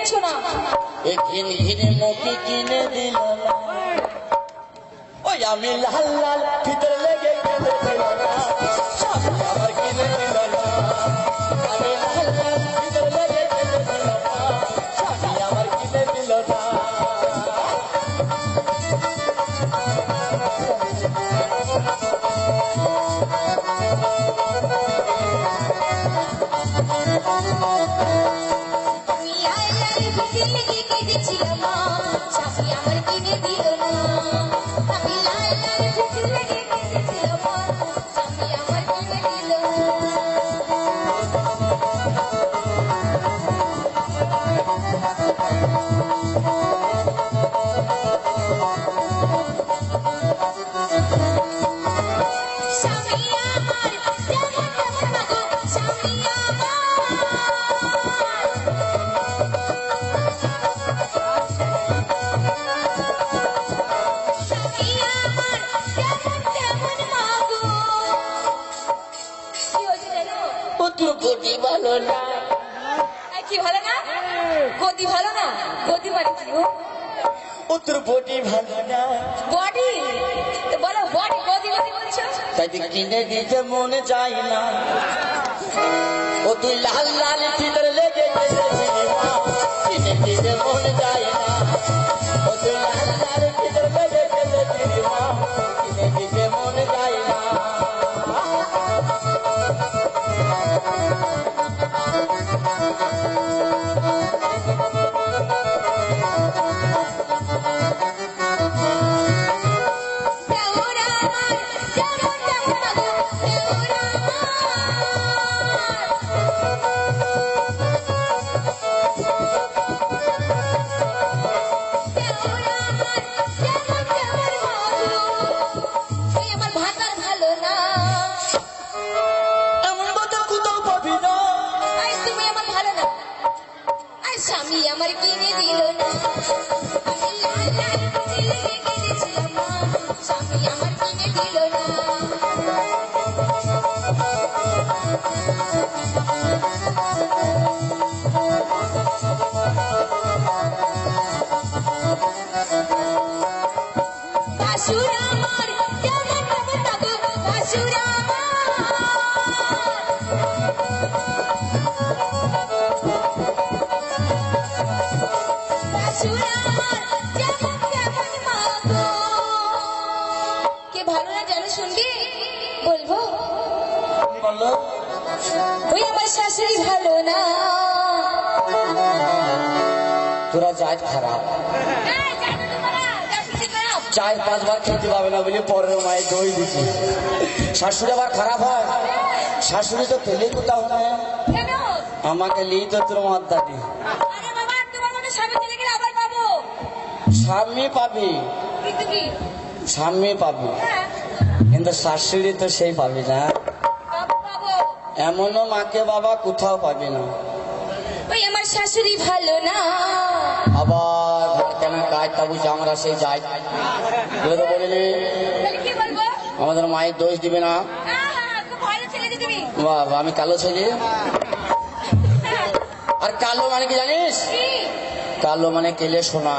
দিচ্ছ না? এই ঘিন ঘিনে মুখে কিনে দিল না, ওই আমি লাল লাল ভিতরে লেগে কেঁদে দিল না, স্বামী আমার কিনে দিল না, আমি লাল লাল ভিতরে লেগে কেঁদে দিল না, স্বামী আমার কিনে দিল না। গতি ভালো না। কি ভালো না? গতি ভালো না? গতি মানে কি? ও তোর বডি ভালো না। বডি বলো, বডি গতি গতি বলছো, তাই কিনে দিতে মনে চাই না, ও তুই লাল লাল ভিতরে লেগে গেছিলি মা, কিনে দিতে মনে চাই না, ও তুই লাল লাল ভিতরে লেগে গেছিলি মা, কিনে দিতে মনে চাই না। স্বামী আমার কিনে দিল না, আমি লাল লাল লেগে কেঁদেছিলাম মা, স্বামী আমার কিনে দিল না। ভাসুর আমার কেমন কেমন বাবু, ভাসুর কে ভালো না জানো শুনবি? বলবো? ওই আমার শাশুড়ি ভালো না। তোরা জাত খারাপ, 4-5 বার খেতে পাবে না বলে পরের মায়ের দই দিচ্ছি। শাশুড়ি আবার খারাপ হয়? শাশুড়ি তো পেলে কোথাও না, আমাকে লি তো তোর মাদ্দাটি। স্বামী পাবি, স্বামী পাবি, কিন্তু শাশুড়ি তো সেই পাবি না। এমনও মাকে বাবা কোথাও পাবি না। ওই আমার শাশুড়ি ভালো না। আবার কেন গায়ে তাবু আমরা সেই যাই তো বলিনি, আমাদের মায়ের দোষ দিবে না। বাবা আমি কালো ছেলে, আর কালো মানে কি জানিস? কালো মানে কেলে সোনা।